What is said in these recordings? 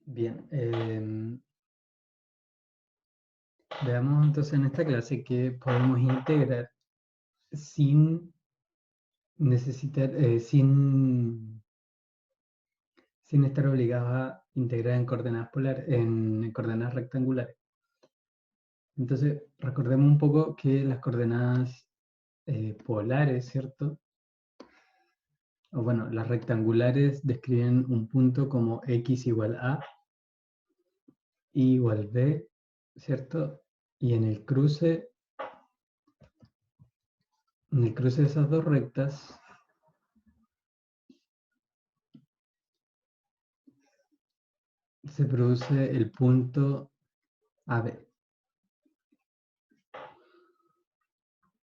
Bien, veamos entonces en esta clase que podemos integrar sin necesitar, sin estar obligados a integrar en coordenadas en coordenadas rectangulares. Entonces, recordemos un poco que las coordenadas polares, ¿cierto? O bueno, las rectangulares describen un punto como x igual a, y igual b, ¿cierto? Y en el cruce de esas dos rectas se produce el punto AB.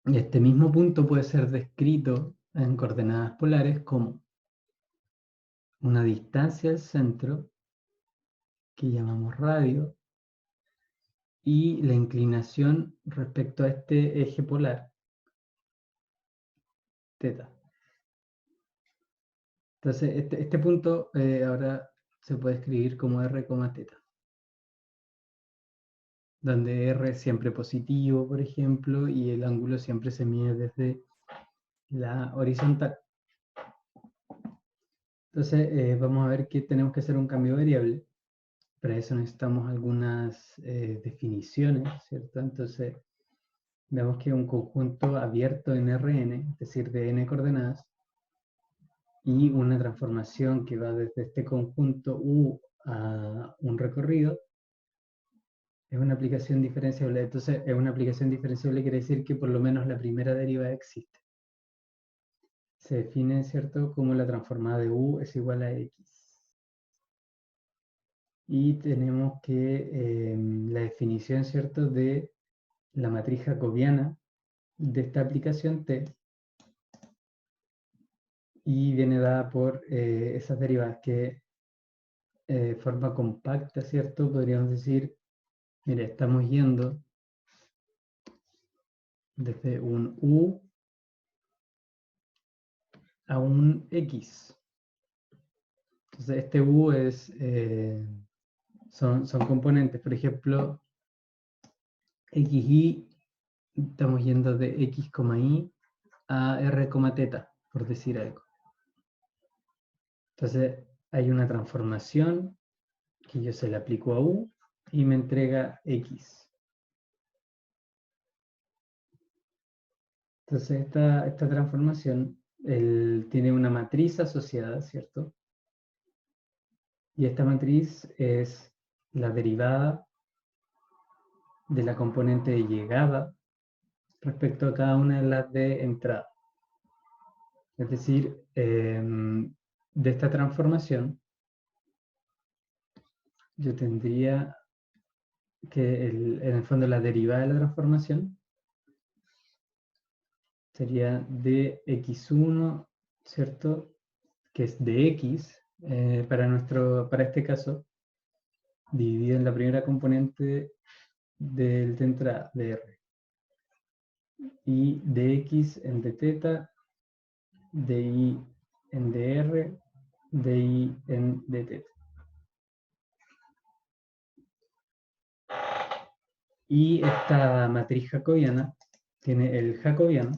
Y este mismo punto puede ser descrito en coordenadas polares como una distancia al centro, que llamamos radio, y la inclinación respecto a este eje polar, θ. Entonces, este punto ahora se puede escribir como r, θ, donde r es siempre positivo, por ejemplo, y el ángulo siempre se mide desde la horizontal. Entonces, vamos a ver que tenemos que hacer un cambio variable. Para eso necesitamos algunas definiciones, ¿cierto? Entonces, vemos que un conjunto abierto en Rn, es decir, de n coordenadas, y una transformación que va desde este conjunto U a un recorrido, es una aplicación diferenciable. Entonces, es una aplicación diferenciable quiere decir que por lo menos la primera derivada existe. Se define, ¿cierto?, como la transformada de U es igual a X. Y tenemos que la definición, ¿cierto?, de la matriz jacobiana de esta aplicación T, y viene dada por esas derivadas que forma compacta, ¿cierto? Podríamos decir, mire, estamos yendo desde un U a un X. Entonces, este U son componentes. Por ejemplo, XY, estamos yendo de X, Y a R, θ, por decir algo. Entonces, hay una transformación que yo se la aplico a U y me entrega X. Entonces, esta transformación tiene una matriz asociada, ¿cierto? Y esta matriz es la derivada de la componente de llegada respecto a cada una de las de entrada. Es decir, de esta transformación, yo tendría que, en el fondo, la derivada de la transformación sería de x1, ¿cierto? Que es de x, para este caso, dividido en la primera componente de entrada, de r. Y de x en dθ, de y en dr, de y en dθ. Y esta matriz jacobiana tiene el jacobiano,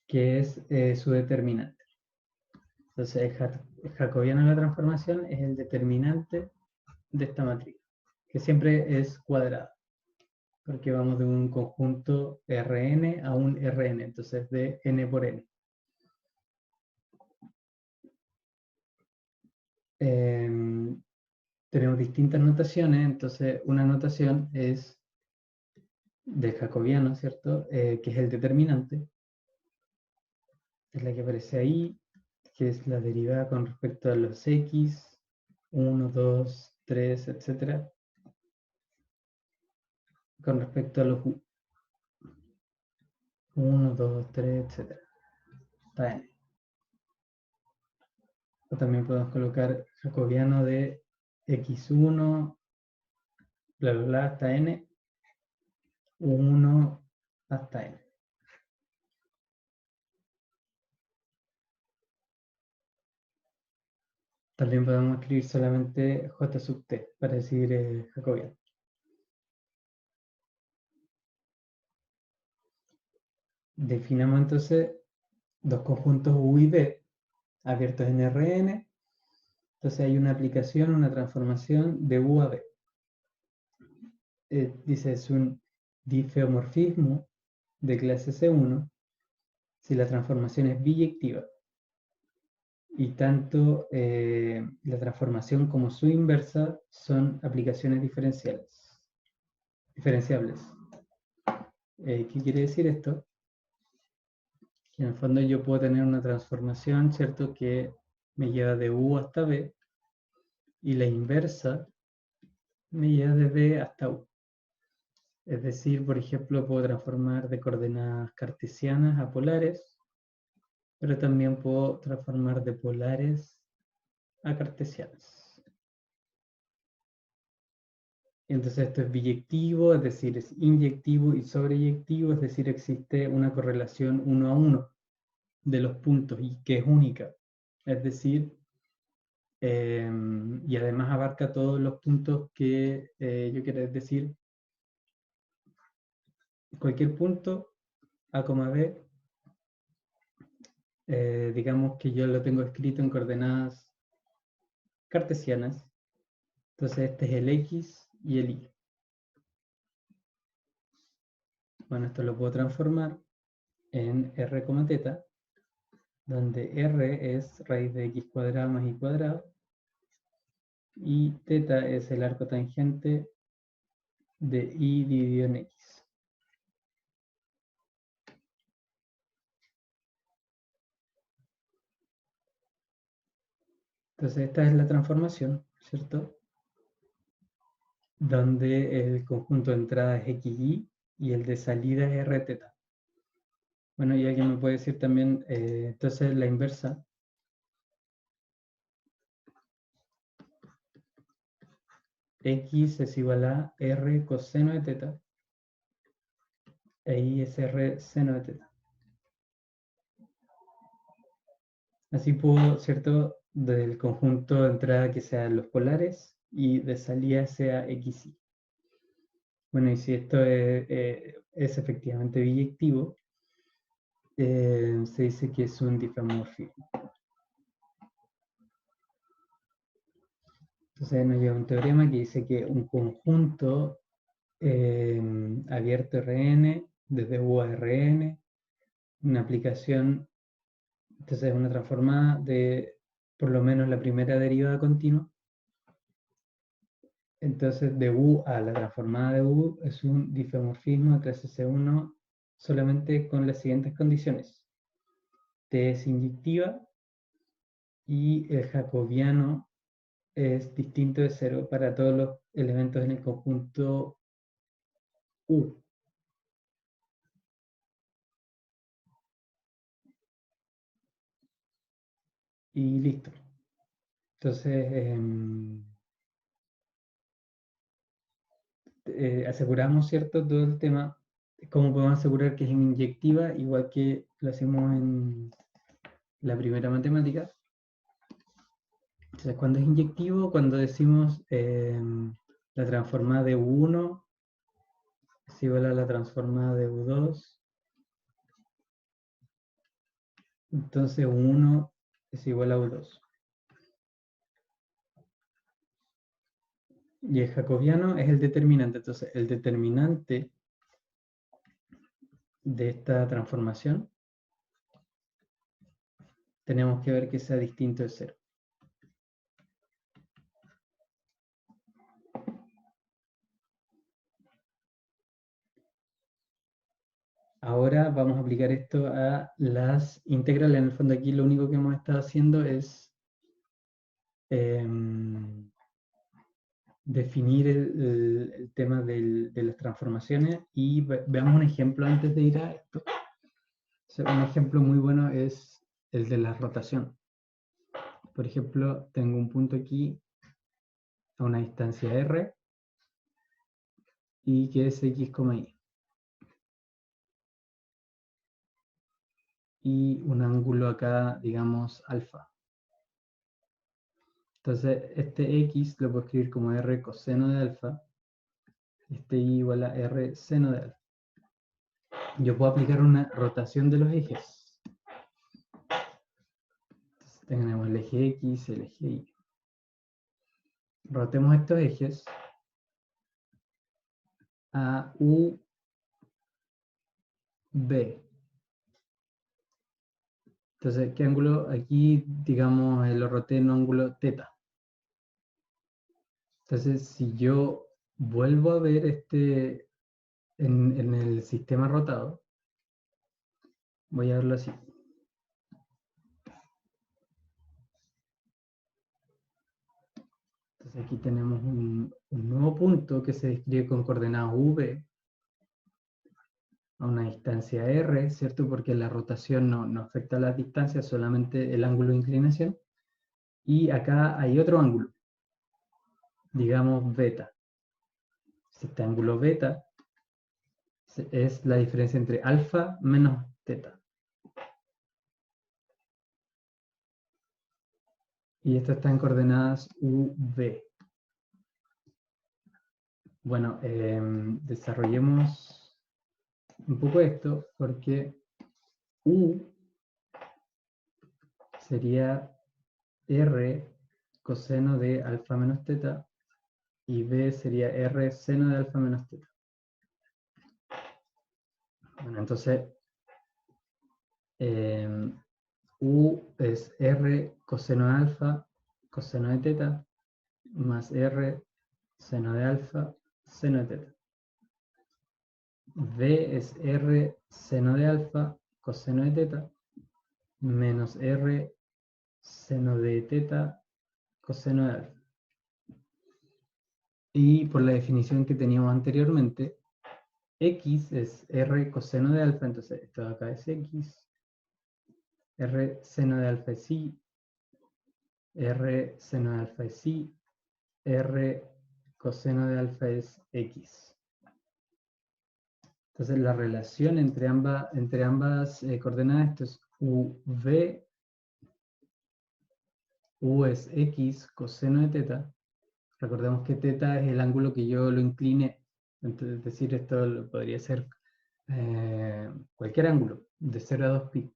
que es su determinante. Entonces, el jacobiano de la transformación es el determinante de esta matriz, que siempre es cuadrada, porque vamos de un conjunto Rn a un Rn, entonces de n por n. Tenemos distintas notaciones, entonces una notación es del jacobiano, ¿cierto? Que es el determinante, es la que aparece ahí, que es la derivada con respecto a los x, 1, 2, 3, etc. Con respecto a los u. 1, 2, 3, etc. Hasta n. O también podemos colocar jacobiano de x1, bla, bla, bla, hasta n, 1 hasta n. También podemos escribir solamente J sub T para decir jacobiano. Definamos entonces dos conjuntos U y V abiertos en Rn. Entonces hay una aplicación, una transformación de U a V. Dice, es un difeomorfismo de clase C1 si la transformación es biyectiva. Y tanto la transformación como su inversa son aplicaciones diferenciables. ¿Qué quiere decir esto? Que en el fondo yo puedo tener una transformación, ¿cierto? Que me lleva de U hasta V, y la inversa me lleva de V hasta U. Es decir, por ejemplo, puedo transformar de coordenadas cartesianas a polares, pero también puedo transformar de polares a cartesianas. Entonces esto es biyectivo, es decir, es inyectivo, y sobreyectivo, es decir, existe una correlación 1 a 1 de los puntos y que es única. Es decir, y además abarca todos los puntos que yo quiero decir, cualquier punto A, B, digamos que yo lo tengo escrito en coordenadas cartesianas. Entonces este es el X y el Y. Bueno, esto lo puedo transformar en R, teta, donde R es raíz de X cuadrado más Y cuadrado, y teta es el arco tangente de Y dividido en X. Entonces esta es la transformación, ¿cierto? Donde el conjunto de entrada es XY y el de salida es R teta. Bueno, y alguien me puede decir también, entonces la inversa. X es igual a R coseno de teta, e Y es R seno de teta. Así puedo, ¿cierto?, del conjunto de entrada que sean los polares y de salida sea XY. Bueno, y si esto es efectivamente biyectivo, se dice que es un difeomorfismo. Entonces nos lleva un teorema que dice que un conjunto abierto Rn, desde U a Rn, una aplicación, entonces una transformada de por lo menos la primera derivada continua. Entonces de U a la transformada de U es un difeomorfismo de clase C1 solamente con las siguientes condiciones. T es inyectiva y el jacobiano es distinto de cero para todos los elementos en el conjunto U. Y listo. Entonces, aseguramos, ¿cierto?, todo el tema. ¿Cómo podemos asegurar que es inyectiva? Igual que lo hacemos en la primera matemática. Entonces, cuando es inyectivo, cuando decimos la transformada de U1 es igual a la transformada de U2, entonces U1 es igual a U2. Y el jacobiano es el determinante. Entonces, el determinante de esta transformación tenemos que ver que sea distinto de cero. Ahora vamos a aplicar esto a las integrales. En el fondo aquí lo único que hemos estado haciendo es definir el tema de las transformaciones, y veamos un ejemplo antes de ir a esto. Un ejemplo muy bueno es el de la rotación. Por ejemplo, tengo un punto aquí a una distancia r y que es x, y. Y un ángulo acá, digamos, alfa. Entonces, este x lo puedo escribir como r coseno de alfa, este y igual a r seno de alfa. Yo puedo aplicar una rotación de los ejes. Entonces, tenemos el eje x, el eje y. Rotemos estos ejes a u, b. Entonces, ¿qué ángulo? Aquí, digamos, lo roté en un ángulo θ. Entonces, si yo vuelvo a ver en el sistema rotado, voy a verlo así. Entonces, aquí tenemos un nuevo punto que se describe con coordenadas v a una distancia r, ¿cierto? Porque la rotación no afecta a las distancias, solamente el ángulo de inclinación. Y acá hay otro ángulo, digamos beta. Este ángulo beta es la diferencia entre alfa menos θ. Y esto está en coordenadas UV. Bueno, desarrollemos un poco esto porque U sería R coseno de alfa menos θ y B sería R seno de alfa menos θ. Bueno, entonces U es R coseno de alfa coseno de θ más R seno de alfa seno de θ. V es R seno de alfa coseno de θ menos R seno de θ coseno de alfa. Y por la definición que teníamos anteriormente, x es r coseno de alfa, entonces esto de acá es x, r seno de alfa es y, r seno de alfa es y, r coseno de alfa es x. Entonces la relación entre ambas coordenadas, esto es uv, u es x coseno de θ. Recordemos que θ es el ángulo que yo lo incline, entonces, es decir, esto podría ser cualquier ángulo, de 0 a 2π.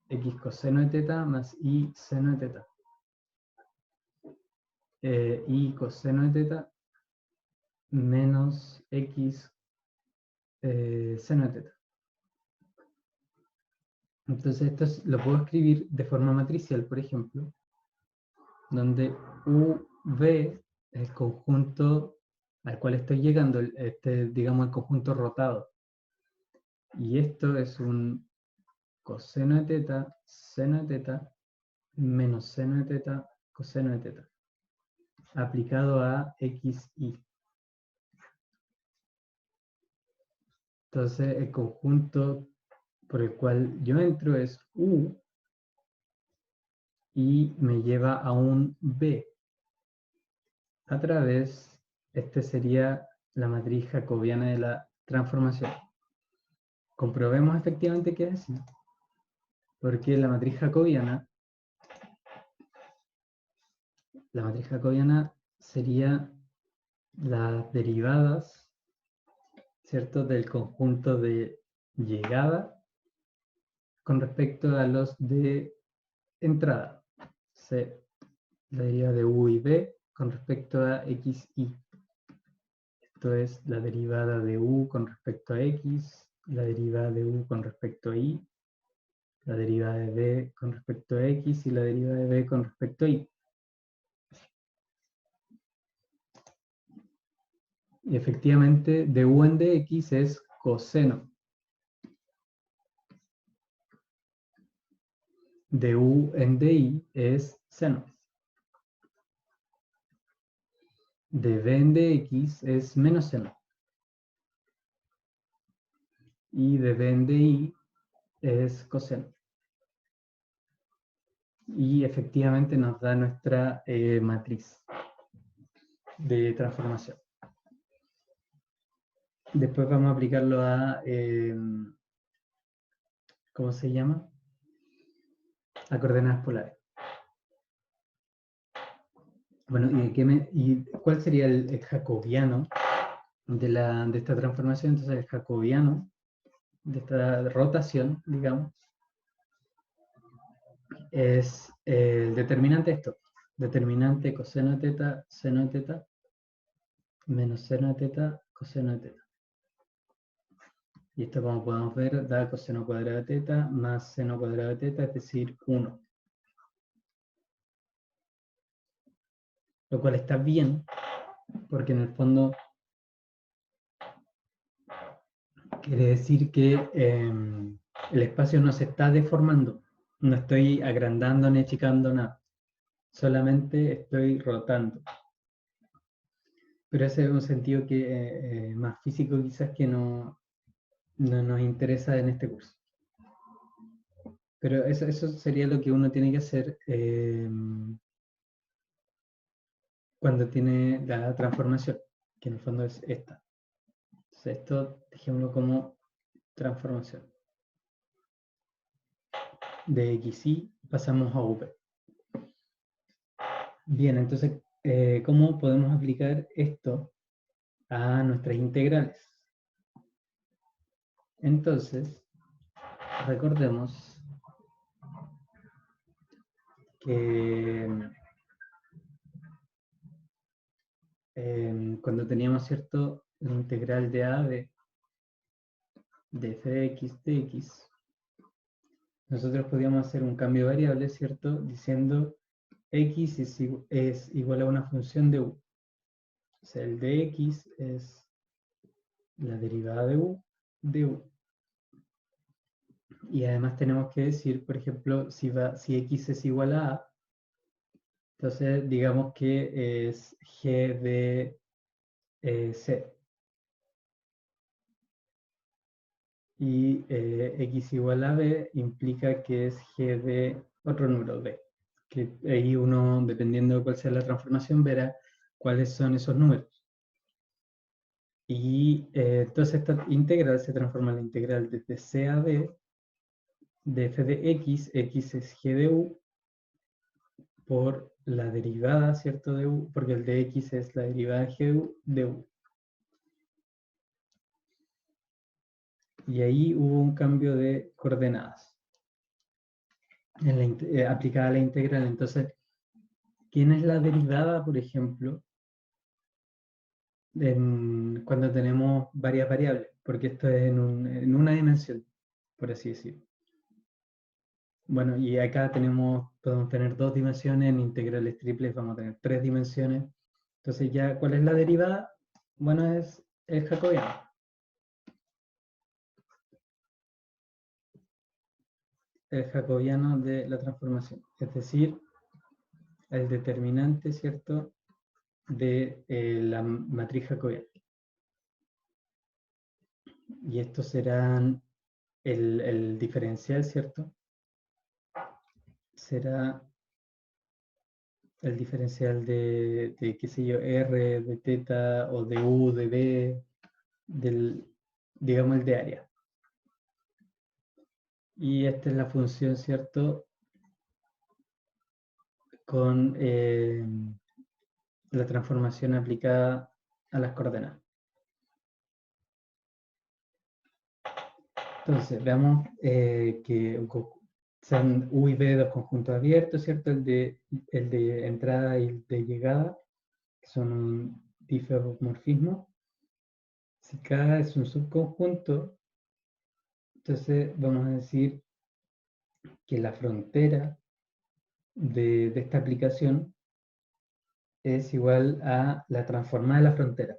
X coseno de θ más y seno de θ. Y coseno de θ menos x seno de θ. Entonces esto lo puedo escribir de forma matricial, por ejemplo, donde UV es el conjunto al cual estoy llegando, digamos el conjunto rotado. Y esto es un coseno de θ, seno de θ, menos seno de θ, coseno de θ, aplicado a x, y. Entonces el conjunto por el cual yo entro es U y me lleva a un B a través, sería la matriz jacobiana de la transformación. Comprobemos efectivamente que es así, porque la matriz jacobiana sería las derivadas, ¿cierto?, del conjunto de llegada con respecto a los de entrada. La derivada de u y b con respecto a x, y. Esto es la derivada de u con respecto a x, la derivada de u con respecto a y, la derivada de b con respecto a x y la derivada de b con respecto a y. Y efectivamente, de u en dx es coseno. De u en dy es seno. De b en dx es menos seno. Y de b en dy es coseno. Y efectivamente nos da nuestra matriz de transformación. Después vamos a aplicarlo a, ¿cómo se llama? A coordenadas polares. Bueno, ¿y cuál sería el jacobiano de esta transformación? Entonces, el jacobiano de esta rotación, digamos, es el determinante esto. Determinante coseno de teta, seno de teta, menos seno de teta, coseno de teta. Y esto, como podemos ver, da coseno cuadrado de teta más seno cuadrado de teta, es decir, 1. Lo cual está bien, porque en el fondo quiere decir que el espacio no se está deformando. No estoy agrandando ni achicando nada. Solamente estoy rotando. Pero ese es un sentido que más físico quizás que no nos interesa en este curso. Pero eso sería lo que uno tiene que hacer cuando tiene la transformación, que en el fondo es esta. Entonces esto, dejémoslo como transformación. De XY pasamos a V. Bien, entonces, ¿cómo podemos aplicar esto a nuestras integrales? Entonces, recordemos que cuando teníamos, ¿cierto?, la integral de a de f de x, nosotros podíamos hacer un cambio de variable, ¿cierto?, diciendo x es igual a una función de u. O sea, el de x es la derivada de u. Y además tenemos que decir, por ejemplo, si x es igual a a, entonces digamos que es g de c. Y x igual a b implica que es g de otro número b. Que ahí uno, dependiendo de cuál sea la transformación, verá cuáles son esos números. Y entonces esta integral se transforma en la integral desde c a b de f de x es g de u, por la derivada, ¿cierto?, de u, porque el de x es la derivada de g de u. Y ahí hubo un cambio de coordenadas aplicada a la integral. Entonces, ¿quién es la derivada, por ejemplo, cuando tenemos varias variables? Porque esto es en una dimensión, por así decirlo. Bueno, y acá podemos tener dos dimensiones, en integrales triples vamos a tener tres dimensiones. Entonces ya, ¿cuál es la derivada? Bueno, es el jacobiano. El jacobiano de la transformación, es decir, el determinante, ¿cierto?, de la matriz jacobiana. Y esto será el diferencial, ¿cierto? Será el diferencial de, qué sé yo, R, de teta, o de U, de B, digamos, el de área. Y esta es la función, ¿cierto?, con la transformación aplicada a las coordenadas. Entonces, veamos que sean U y B dos conjuntos abiertos, ¿cierto? El de entrada y el de llegada, que son un difeomorfismo. Si K es un subconjunto, entonces vamos a decir que la frontera de esta aplicación es igual a la transformada de la frontera.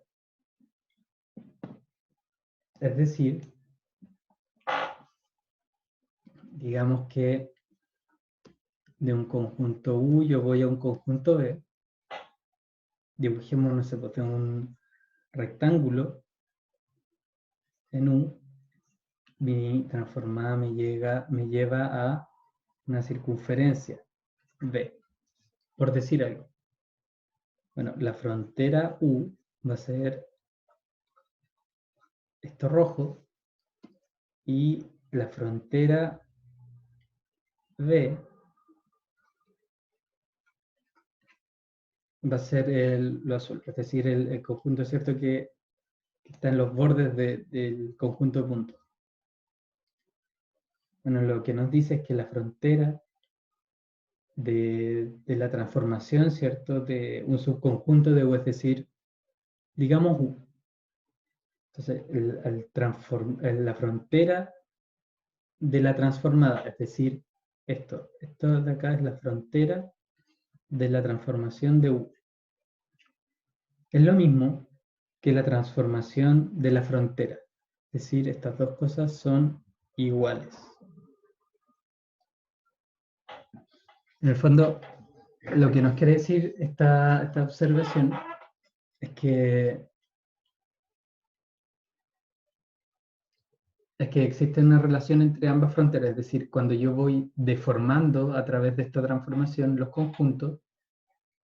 Es decir, digamos que de un conjunto U yo voy a un conjunto B. Dibujemos, no sé, pues tengo un rectángulo en U. Mi transformada me lleva a una circunferencia B, por decir algo. Bueno, la frontera U va a ser esto rojo, y la frontera B va a ser lo azul, es decir, el conjunto, ¿cierto?, que está en los bordes del conjunto de puntos. Bueno, lo que nos dice es que la frontera de la transformación, ¿cierto?, de un subconjunto de U, es decir, digamos U. Entonces, la frontera de la transformada, es decir, esto de acá es la frontera de la transformación de U. Es lo mismo que la transformación de la frontera. Es decir, estas dos cosas son iguales. En el fondo, lo que nos quiere decir esta observación es que existe una relación entre ambas fronteras. Es decir, cuando yo voy deformando a través de esta transformación los conjuntos,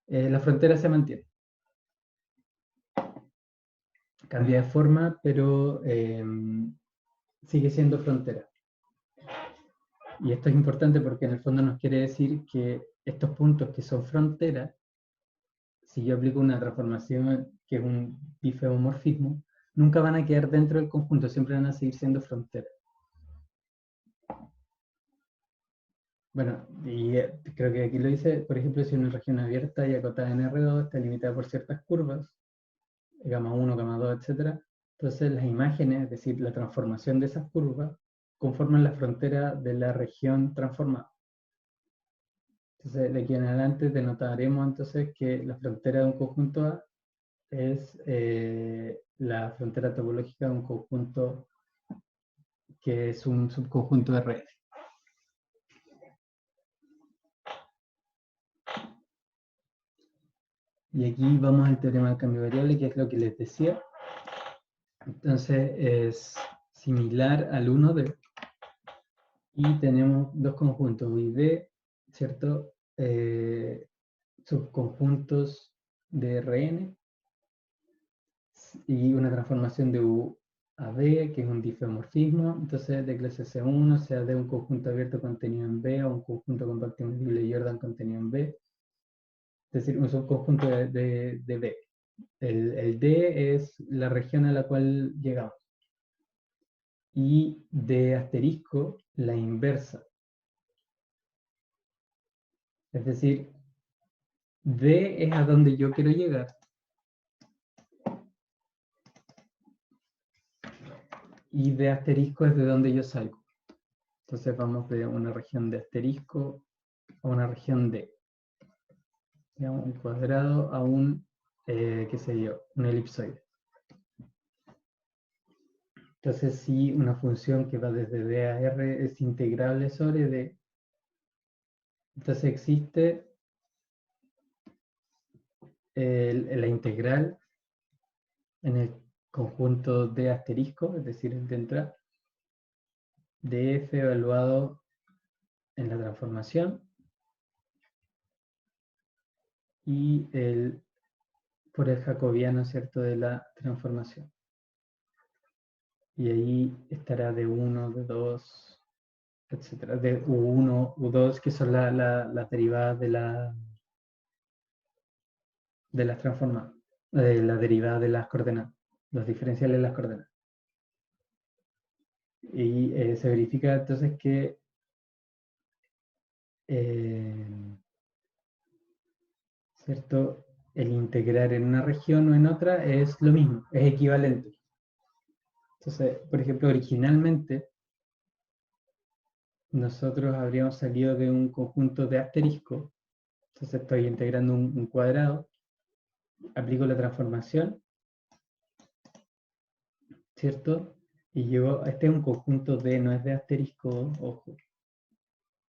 la frontera se mantiene. Cambia de forma, pero sigue siendo frontera. Y esto es importante porque en el fondo nos quiere decir que estos puntos que son fronteras, si yo aplico una transformación que es un difeomorfismo, nunca van a quedar dentro del conjunto, siempre van a seguir siendo fronteras. Bueno, y creo que aquí lo dice, por ejemplo, si una región abierta y acotada en R2 está limitada por ciertas curvas, gamma 1, gamma 2, etc. Entonces las imágenes, es decir, la transformación de esas curvas, conforman la frontera de la región transformada. Entonces, de aquí en adelante denotaremos entonces que la frontera de un conjunto A es la frontera topológica de un conjunto que es un subconjunto de redes. Y aquí vamos al teorema del cambio variable, que es lo que les decía. Entonces es similar al 1D. Y tenemos dos conjuntos, U y D, ¿cierto? Subconjuntos de Rn y una transformación de U a D, que es un difeomorfismo. Entonces, de clase C1, sea de un conjunto abierto contenido en B o un conjunto compacto invisible Jordan contenido en B. Es decir, un subconjunto de B. El D es la región a la cual llegamos. Y de asterisco, la inversa. Es decir, D es a donde yo quiero llegar. Y de asterisco es de donde yo salgo. Entonces vamos de una región de asterisco a una región de, digamos, un cuadrado a un, qué sé yo, un elipsoide. Entonces si una función que va desde D a R es integrable sobre D, entonces existe la integral en el conjunto D asterisco, es decir, el de entrada, de F evaluado en la transformación, y por el jacobiano, ¿cierto?, de la transformación. Y ahí estará de 1, de 2, etcétera, de U1, U2, que son las derivadas de las transformadas, la derivada de las coordenadas, los diferenciales de las coordenadas. Y se verifica entonces que ¿cierto? El integrar en una región o en otra es lo mismo, es equivalente. Entonces, por ejemplo, originalmente nosotros habríamos salido de un conjunto de asterisco, entonces estoy integrando un cuadrado, aplico la transformación, ¿cierto? Y llego, este es un conjunto D, no es de asterisco, ojo,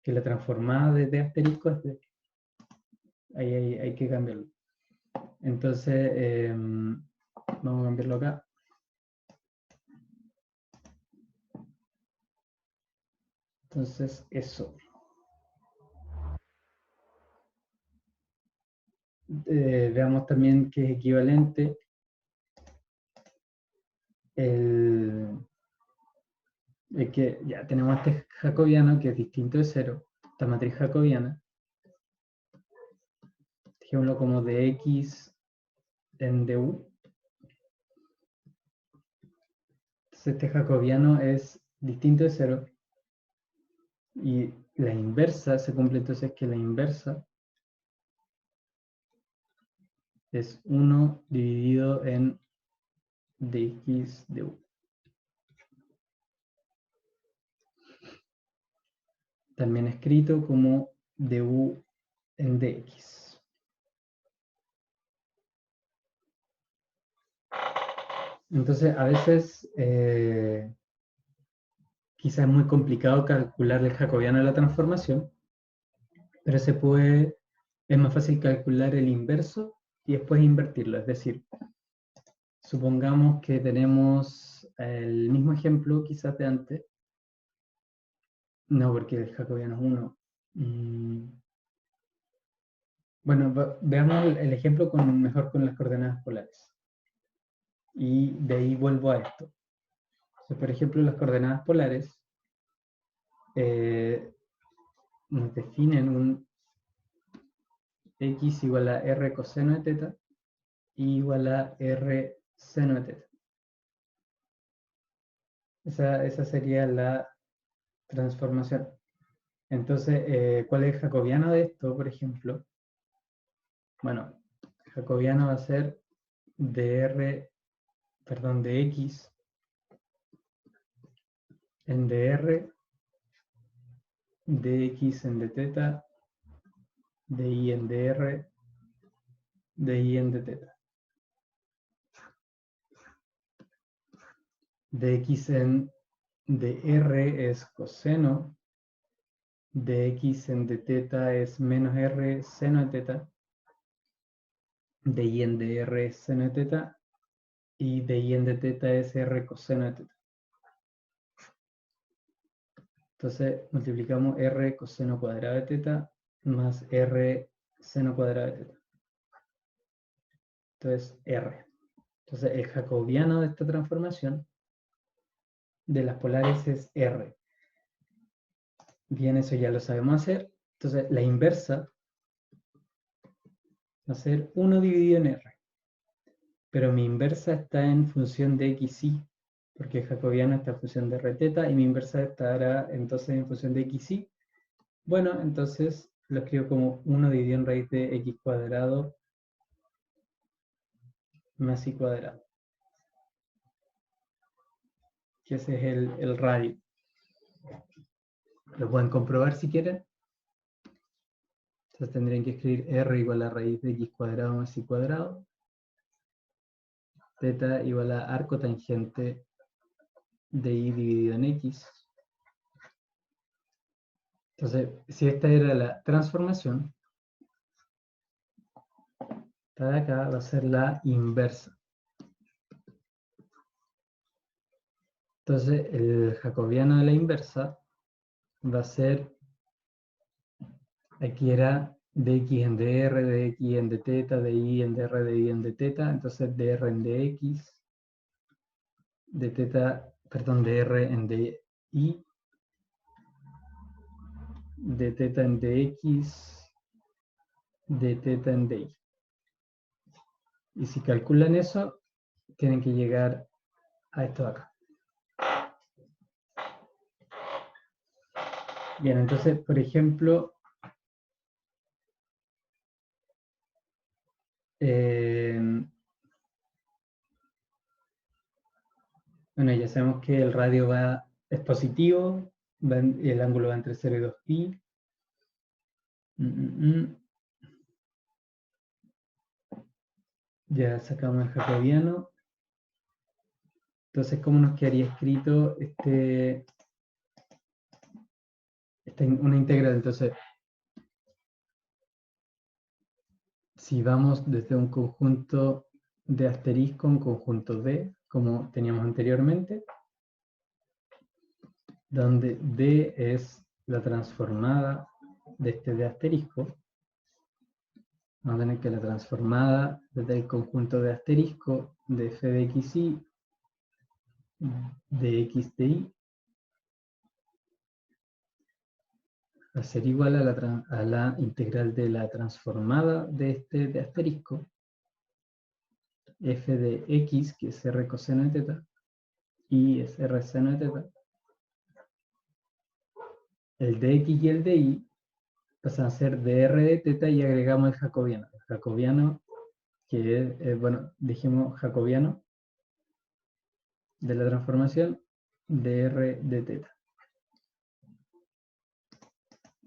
que la transformada de asterisco es de, ahí hay que cambiarlo. Entonces, vamos a cambiarlo acá. Entonces, eso. Veamos también que es equivalente que ya tenemos este jacobiano que es distinto de cero, esta matriz jacobiana, dejémoslo como dx en du. Entonces este jacobiano es distinto de 0. Y la inversa se cumple entonces que la inversa es 1 dividido en dx du. También escrito como du en dx. Entonces, a veces quizás es muy complicado calcular el jacobiano de la transformación, pero es más fácil calcular el inverso y después invertirlo. Es decir, supongamos que tenemos el mismo ejemplo quizás de antes. No, porque el jacobiano es 1. Bueno, veamos el ejemplo mejor con las coordenadas polares. Y de ahí vuelvo a esto. Entonces, por ejemplo, las coordenadas polares nos definen un x igual a r coseno de teta y igual a r seno de teta. Esa sería la transformación. Entonces, ¿cuál es el jacobiano de esto, por ejemplo? Bueno, el jacobiano va a ser de x en dr, dx en dθ, dy en dr, dy en dθ. Dx en dr es coseno, dx en dθ es menos r seno de teta, dy en dr es seno de teta, y dy en dθ es r coseno de teta. Entonces multiplicamos r coseno cuadrado de teta más r seno cuadrado de teta. Entonces r. Entonces el jacobiano de esta transformación de las polares es r. Bien, eso ya lo sabemos hacer. Entonces la inversa va a ser 1 dividido en r. Pero mi inversa está en función de xy, porque el jacobiano está en función de r teta y mi inversa estará entonces en función de xy. Bueno, entonces lo escribo como 1 dividido en raíz de x cuadrado más y cuadrado. Que ese es el radio. Lo pueden comprobar si quieren. Entonces tendrían que escribir r igual a raíz de x cuadrado más y cuadrado. Teta igual a arco tangente de y dividido en x. Entonces, si esta era la transformación, esta de acá va a ser la inversa. Entonces, el jacobiano de la inversa va a ser, aquí era dx en dr, dx en dθ, dy en dr, dy en dθ, entonces dr en dx, dr en dy, dθ en dx, dθ en dy. Y si calculan eso, tienen que llegar a esto de acá. Bien, entonces, por ejemplo, bueno, ya sabemos que el radio es positivo, el ángulo va entre 0 y 2pi. Ya sacamos el jacobiano. Entonces, ¿cómo nos quedaría escrito una integral? Entonces, si vamos desde un conjunto de asterisco a un conjunto D, como teníamos anteriormente, donde D es la transformada de este D asterisco, vamos a tener que la transformada desde el conjunto de asterisco de f de xy de x de y va a ser igual a la integral de la transformada de asterisco, f de x, que es r coseno de teta, y es r seno de teta. El de x y el de y pasan a ser dr de teta y agregamos el jacobiano. El jacobiano, que es, bueno, dijimos jacobiano de la transformación dr de teta.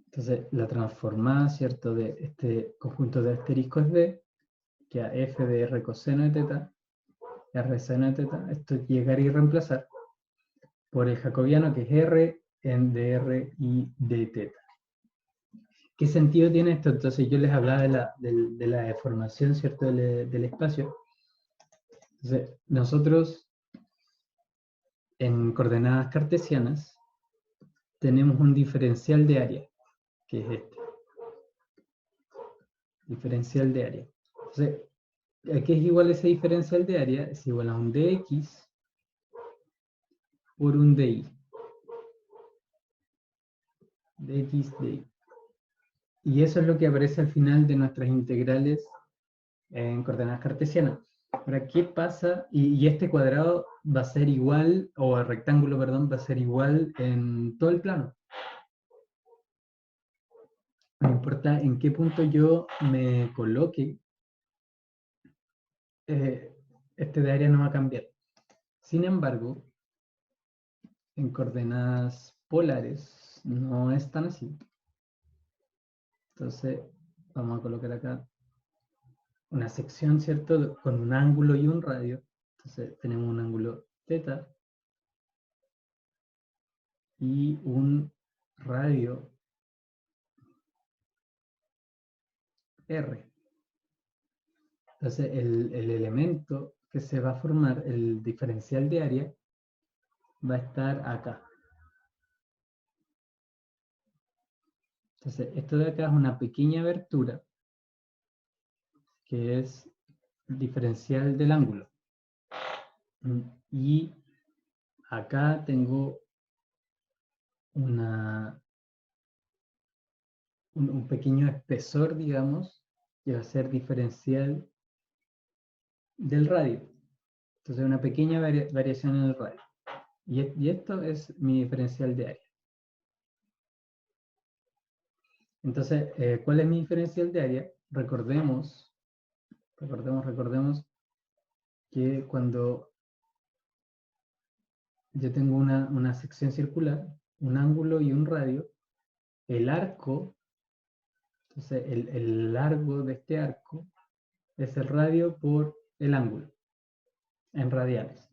Entonces, la transformada, ¿cierto?, de este conjunto de asteriscos d, que a f de r coseno de teta, r seno de teta, esto es llegar y reemplazar por el jacobiano, que es r en dr y de teta. ¿Qué sentido tiene esto? Entonces, yo les hablaba de la deformación, ¿cierto?, del espacio. Entonces, nosotros, en coordenadas cartesianas, tenemos un diferencial de área, que es este. Diferencial de área. Entonces, ¿a qué es igual ese diferencial de área? Es igual a un dx por un dy. Dx, dy. Y eso es lo que aparece al final de nuestras integrales en coordenadas cartesianas. Ahora, ¿qué pasa? Y este cuadrado va a ser igual, o el rectángulo, perdón, va a ser igual en todo el plano. No importa en qué punto yo me coloque, este de área no va a cambiar. Sin embargo, en coordenadas polares no es tan así. Entonces, vamos a colocar acá una sección, ¿cierto?, con un ángulo y un radio. Entonces, tenemos un ángulo θ y un radio r. Entonces, el elemento que se va a formar, el diferencial de área, va a estar acá. Entonces, esto de acá es una pequeña abertura, que es diferencial del ángulo. Y acá tengo un pequeño espesor, digamos, que va a ser diferencial del radio. Entonces, una pequeña variación en el radio. Y esto es mi diferencial de área. Entonces, ¿cuál es mi diferencial de área? Recordemos que cuando yo tengo una sección circular, un ángulo y un radio, el arco, entonces el largo de este arco es el radio por el ángulo, en radianes.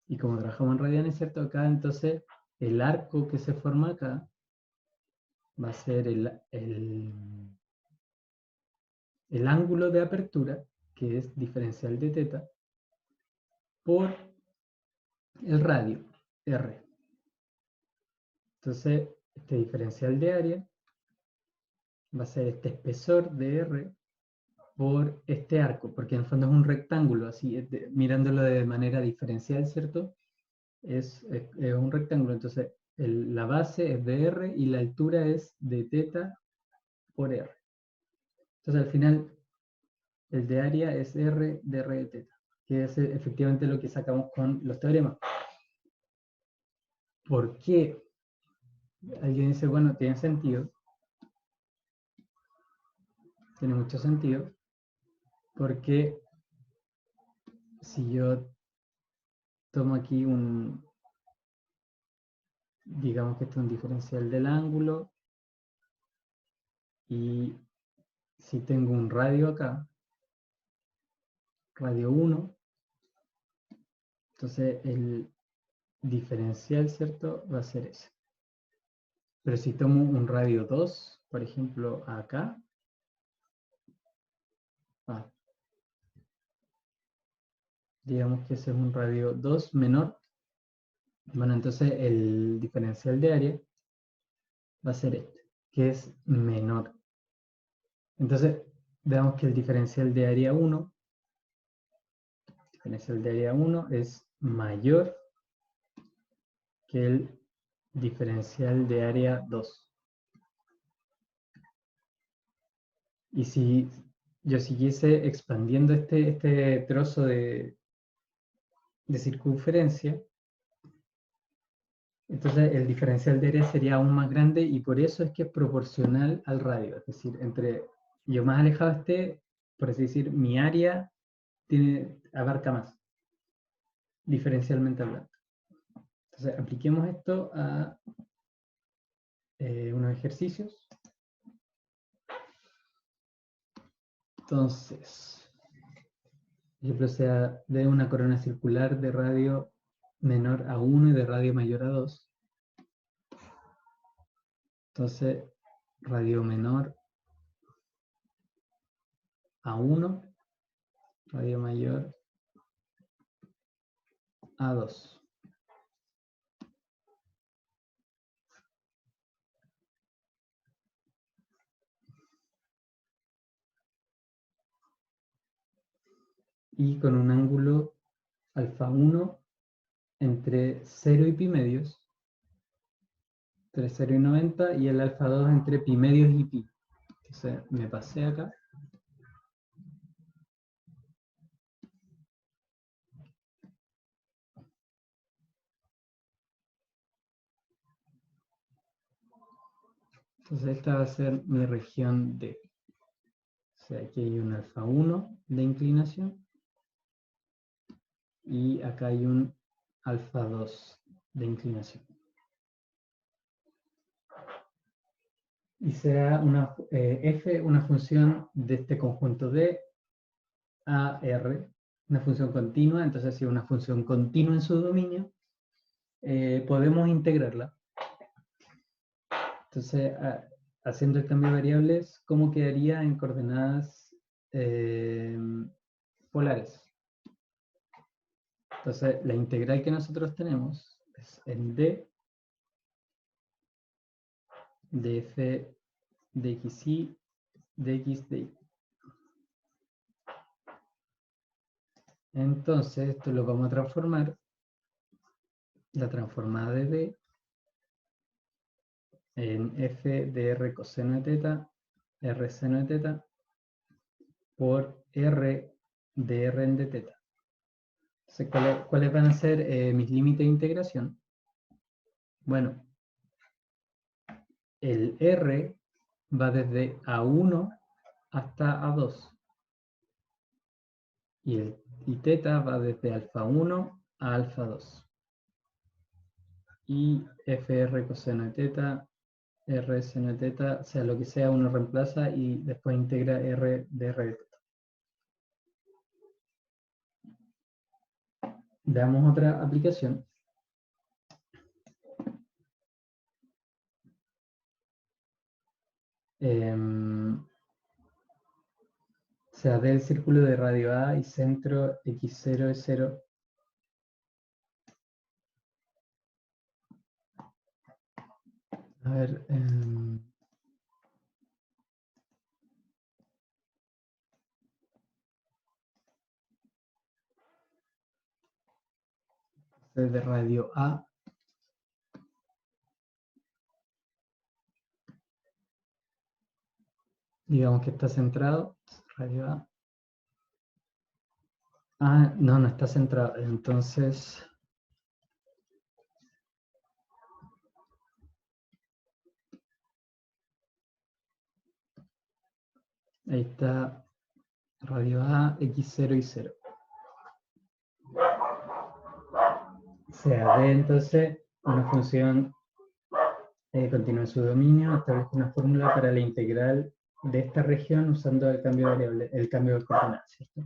Y como trabajamos en radianes, ¿cierto? Acá entonces el arco que se forma acá va a ser el ángulo de apertura, que es diferencial de θ, por el radio, R. Entonces, este diferencial de área va a ser este espesor de R por este arco, porque en el fondo es un rectángulo, así, mirándolo de manera diferencial, ¿cierto? Es un rectángulo, entonces la base es de R y la altura es de θ por R. Entonces, al final, el de área es R de R de θ, que es efectivamente lo que sacamos con los teoremas. ¿Por qué? Alguien dice, bueno, tiene sentido. Tiene mucho sentido. Porque si yo tomo aquí digamos que esto es un diferencial del ángulo, y si tengo un radio acá, radio 1, entonces el diferencial, ¿cierto?, va a ser ese. Pero si tomo un radio 2, por ejemplo, acá, digamos que ese es un radio 2 menor, bueno, entonces el diferencial de área va a ser este, que es menor. Entonces, veamos que el diferencial de área 1 es mayor que el diferencial de área 2. Y si yo siguiese expandiendo este trozo de circunferencia, entonces el diferencial de área sería aún más grande y por eso es que es proporcional al radio. Es decir, entre yo más alejado esté, por así decir, mi área abarca más, diferencialmente hablando. Entonces apliquemos esto a unos ejercicios. Entonces, por ejemplo, sea de una corona circular de radio menor a 1 y de radio mayor a 2. Entonces, radio menor a 1, radio mayor a 2. Y con un ángulo alfa 1 entre 0 y pi medios, entre 0 y 90, y el alfa 2 entre pi medios y pi. Entonces me pasé acá. Entonces esta va a ser mi región D. O sea, aquí hay un alfa 1 de inclinación y acá hay un alfa 2 de inclinación. Y será f una función de este conjunto D a R, una función continua. Entonces, si es una función continua en su dominio, podemos integrarla. Entonces, haciendo el cambio de variables, ¿cómo quedaría en coordenadas polares? Entonces, la integral que nosotros tenemos es en D de f de xy de x de y. Entonces, esto lo vamos a transformar, la transformada de D, en f de r coseno de teta, r seno de teta, por r de r en de teta. Entonces, ¿cuáles van a ser mis límites de integración? Bueno, el r va desde A1 hasta A2. Y teta va desde alfa 1 a alfa 2. Y fr coseno de teta, r seno de teta, sea lo que sea, uno reemplaza y después integra r de r de teta. Veamos otra aplicación. Sea del círculo de radio A y centro x0 es 0. A ver, de radio A. Digamos que está centrado, radio A. Ah, no, no está centrado. Entonces, ahí está radio A, x0 y 0. Sea D, entonces, una función continúa en su dominio, establezco una fórmula para la integral de esta región usando el cambio de variable, el cambio de coordenadas, ¿cierto?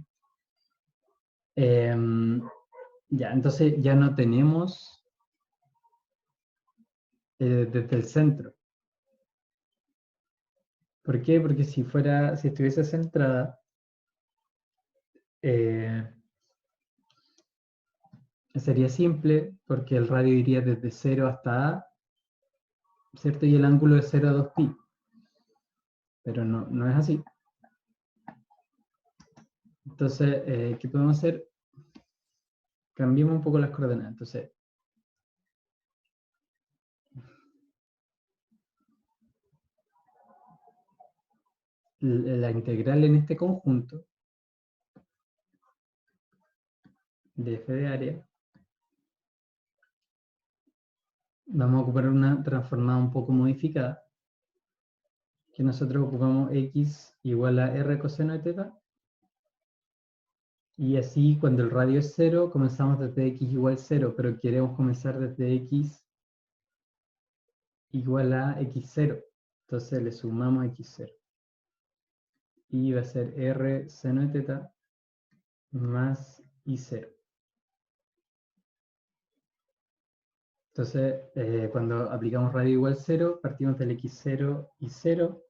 Ya, entonces ya no tenemos desde el centro. ¿Por qué? Porque si estuviese centrada, sería simple, porque el radio iría desde 0 hasta A, ¿cierto? Y el ángulo es 0 a 2 pi. Pero no es así. Entonces, ¿qué podemos hacer? Cambiemos un poco las coordenadas. Entonces, la integral en este conjunto de f de área, vamos a ocupar una transformada un poco modificada, que nosotros ocupamos x igual a r coseno de teta, y así cuando el radio es 0, comenzamos desde x igual 0, pero queremos comenzar desde x igual a x0, entonces le sumamos x0. Y va a ser r seno de teta más i0. Entonces, cuando aplicamos radio igual 0, partimos del x0 y 0.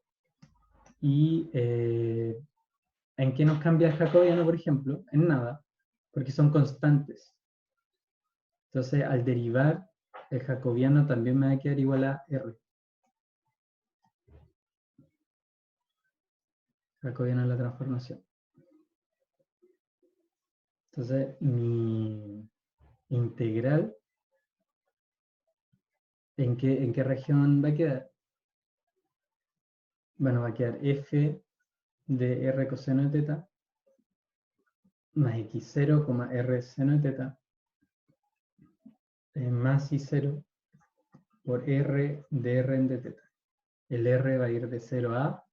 Y ¿en qué nos cambia el jacobiano, por ejemplo? En nada, porque son constantes. Entonces, al derivar, el jacobiano también me va a quedar igual a r. Jacobiano es la transformación. Entonces, mi integral, ¿en qué región va a quedar? Bueno, va a quedar f de r coseno de teta más x0, r seno de teta más i0 por r de r en de teta. El r va a ir de 0 a a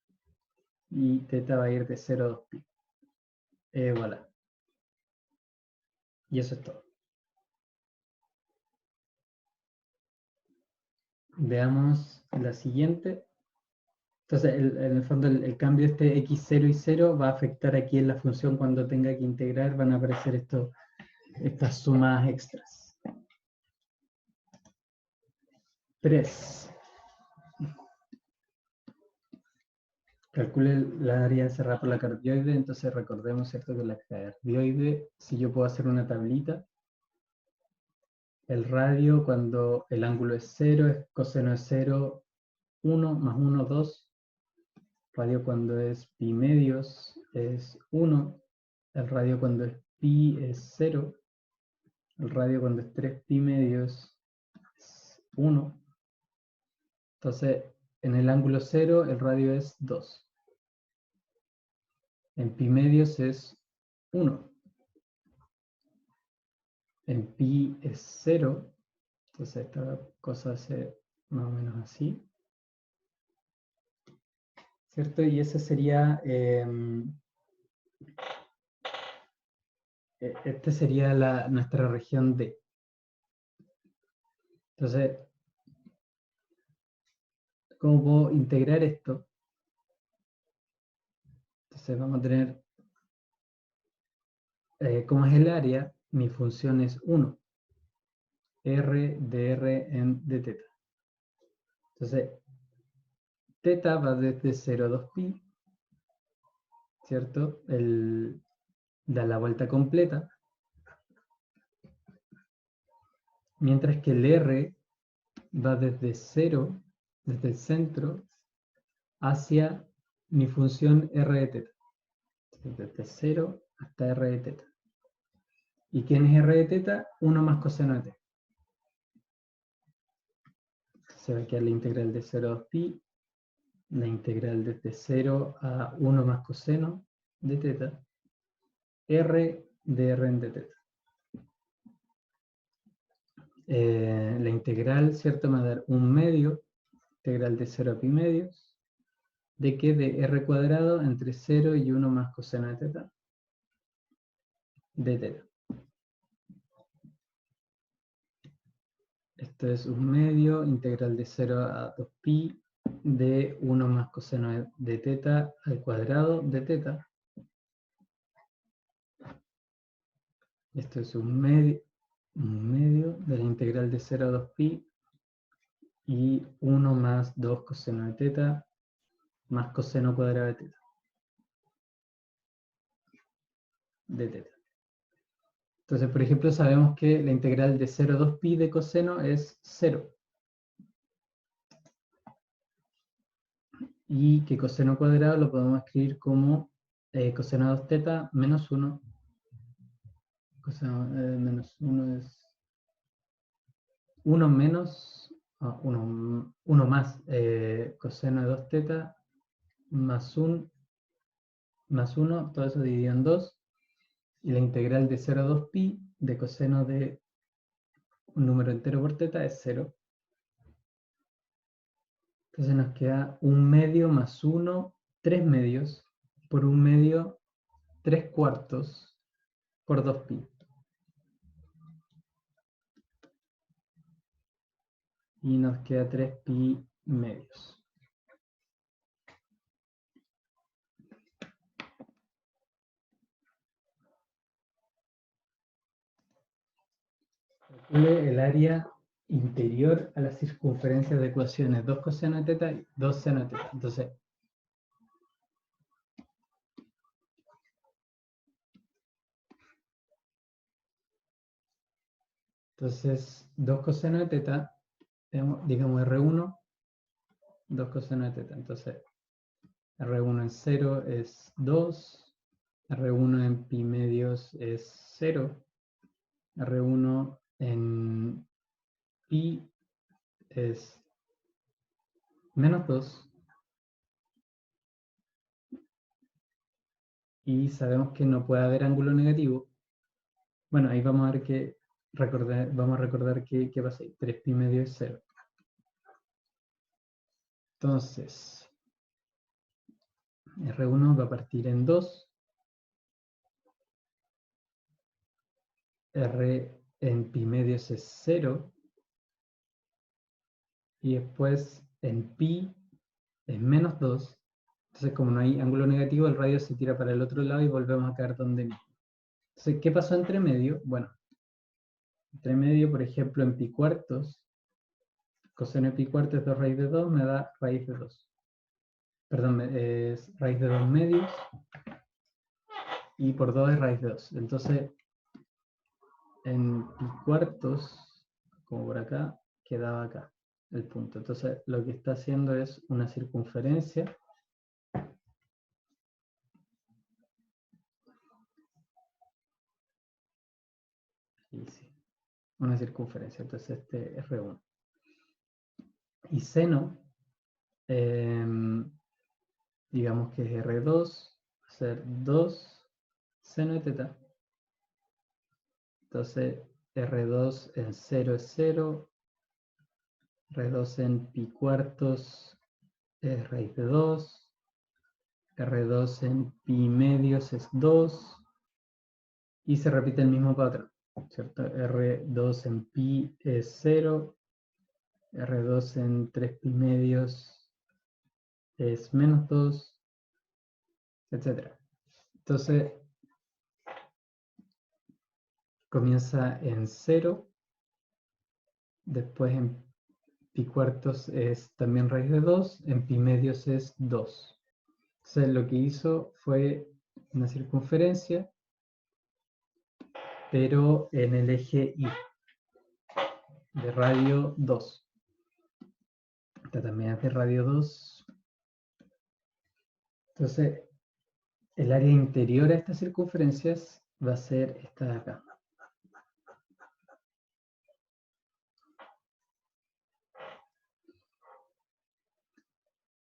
y teta va a ir de 0 a 2pi. Voilà. Y eso es todo. Veamos la siguiente. Entonces, en el fondo, el cambio de este x0 y 0 va a afectar aquí en la función cuando tenga que integrar, van a aparecer estas sumas extras. 3. Calcule la área cerrada por la cardioide. Entonces recordemos, ¿cierto?, que la cardioide, si yo puedo hacer una tablita, el radio cuando el ángulo es 0, es coseno de 0, 1 más 1, 2. Radio cuando es pi medios es 1. El radio cuando es pi es 0. El radio cuando es 3 pi medios es 1. Entonces, en el ángulo 0, el radio es 2. En pi medios es 1. En pi es 0. Entonces, esta cosa hace más o menos así. ¿Cierto? Y esa sería... esta sería nuestra región D. Entonces, ¿cómo puedo integrar esto? Entonces vamos a tener, como es el área, mi función es 1. R de R en de teta. Entonces, teta va desde 0 a 2pi, ¿cierto? Da la vuelta completa. Mientras que el R va desde 0, desde el centro, hacia mi función R de teta. Desde 0 hasta R de teta. ¿Y quién es R de teta? 1 más coseno de teta. Se va a quedar la integral de 0 a 2pi, la integral desde 0 a 1 más coseno de teta, R de R en de teta. La integral, ¿cierto? Me va a dar 1 medio, integral de 0 a pi medios, ¿de qué? De r cuadrado entre 0 y 1 más coseno de teta, de teta. Esto es 1 medio, integral de 0 a 2pi, de 1 más coseno de teta al cuadrado de teta. Esto es 1 medio de la integral de 0 a 2pi y 1 más 2 coseno de teta más coseno cuadrado de teta. De teta. Entonces, por ejemplo, sabemos que la integral de 0 a 2pi de coseno es 0. Y que coseno cuadrado lo podemos escribir como coseno de 2 teta menos 1. Coseno menos 1 es 1 menos, 1 más coseno de 2 teta más 1 más 1, todo eso dividido en 2, y la integral de 0 a 2pi de coseno de un número entero por teta es 0. Entonces nos queda 1 medio más 1, 3 medios, por 1 medio, 3 cuartos, por 2pi. Y nos queda 3pi medios. Calcule el área interior a la circunferencia de ecuaciones 2 coseno de teta y 2 seno de teta. Entonces 2 coseno de teta, digamos R1, 2 coseno de teta. Entonces R1 en 0 es 2, R1 en pi medios es 0, R1 en pi es menos 2, y sabemos que no puede haber ángulo negativo. Bueno, ahí vamos a ver que vamos a recordar que pasa ahí. 3pi medio es 0. Entonces, R1 va a partir en 2, R en pi medios es 0, y después en pi es menos 2. Entonces, como no hay ángulo negativo, el radio se tira para el otro lado y volvemos a caer donde mismo. Entonces, ¿qué pasó entre medio? Bueno, entre medio, por ejemplo, en pi cuartos, coseno de pi cuartos es 2 raíz de 2, me da raíz de 2. Perdón, es raíz de 2 medios, y por 2 es raíz de 2. Entonces, en pi cuartos, como por acá, quedaba acá el punto. Entonces, lo que está haciendo es una circunferencia. Y sí, una circunferencia. Entonces, este es R1. Y seno, digamos que es R2, va a ser 2 seno de teta. Entonces, R2 en 0 es 0, R2 en pi cuartos es raíz de 2, R2 en pi medios es 2, y se repite el mismo patrón, ¿cierto? R2 en pi es 0, R2 en 3 pi medios es menos 2, etc. Entonces, comienza en 0, después en pi cuartos es también raíz de 2, en pi medios es 2. Entonces, lo que hizo fue una circunferencia, pero en el eje Y, de radio 2. Esta también es de radio 2. Entonces, el área interior a estas circunferencias va a ser esta de acá.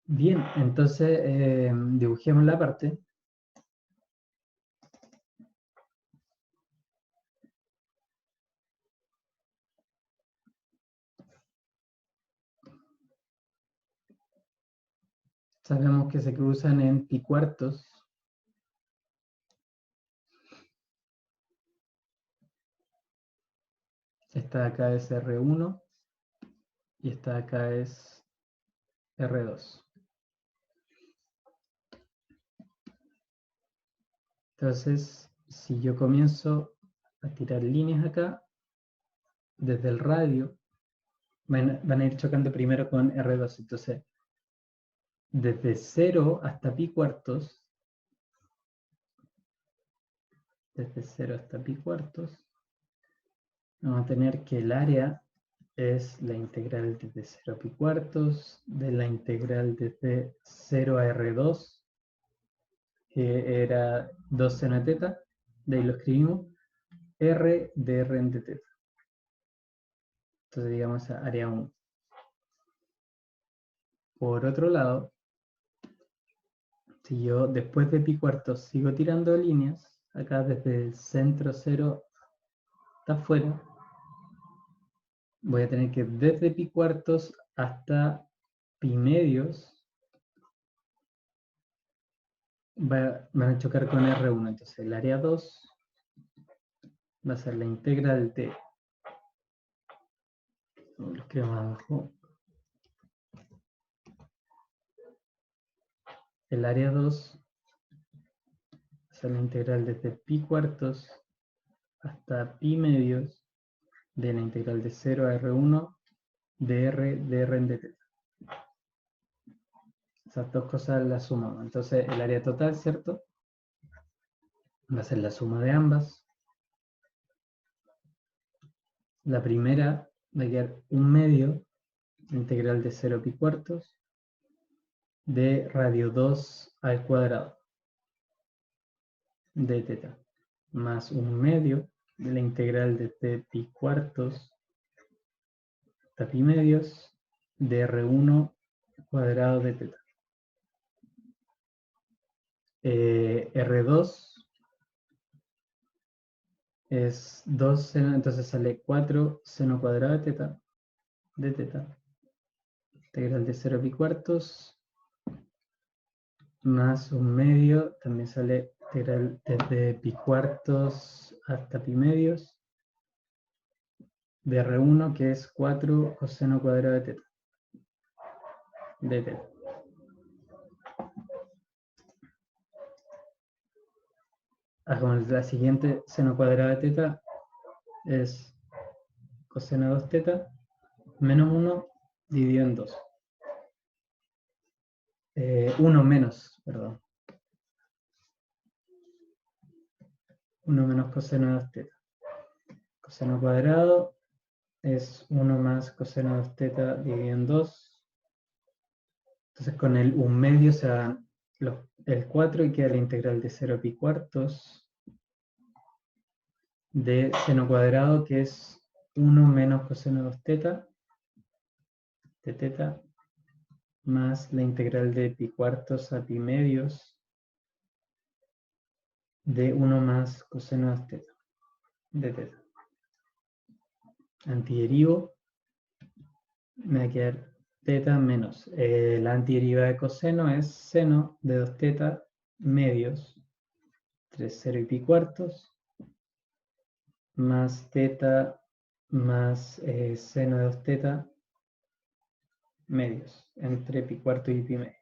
Bien, entonces dibujemos la parte. Sabemos que se cruzan en pi cuartos. Esta de acá es R1 y esta de acá es R2. Entonces, si yo comienzo a tirar líneas acá, desde el radio, van a ir chocando primero con R2. Entonces, desde 0 hasta pi cuartos, desde 0 hasta pi cuartos, vamos a tener que el área es la integral desde 0 a pi cuartos, de la integral desde 0 a R2, que era 2 seno de teta, de ahí lo escribimos, R de R en de teta. Entonces digamos área 1. Por otro lado, Si yo después de pi cuartos sigo tirando líneas, acá desde el centro 0 hasta afuera, voy a tener que desde pi cuartos hasta pi medios van a chocar con R1. Entonces el área 2 va a ser la integral de, lo escribo más abajo, el área 2 va a ser la integral desde pi cuartos hasta pi medios de la integral de 0 a R1 de R en dt. Esas dos cosas las sumamos. Entonces el área total, ¿cierto? Va a ser la suma de ambas. La primera va a quedar 1/2 integral de 0 pi cuartos de radio 2 al cuadrado de teta, más 1/2 de la integral de t pi cuartos hasta pi medios de R1 cuadrado de teta. R2 es 2 seno, entonces sale 4 seno cuadrado de teta, integral de 0 pi cuartos, más 1/2, también sale integral desde pi cuartos hasta pi medios, de R1, que es 4 coseno cuadrado de teta. Hagamos la siguiente, seno cuadrado de teta es coseno de 2 teta menos 1 dividido en 2. 1 menos, perdón. 1 menos coseno de 2 teta. Coseno cuadrado es 1 más coseno de 2 teta dividido en 2. Entonces con el 1/2 se dan el 4 y queda la integral de 0 pi cuartos de seno cuadrado, que es 1 menos coseno de 2 teta de teta, más la integral de pi cuartos a pi medios de 1 más coseno de 2 teta de teta. Antiderivo, me va a quedar teta menos. La antiderivada de coseno es seno de 2 teta medios, 3 0 y pi cuartos, más teta más seno de 2 teta medios, entre pi cuartos y pi medio.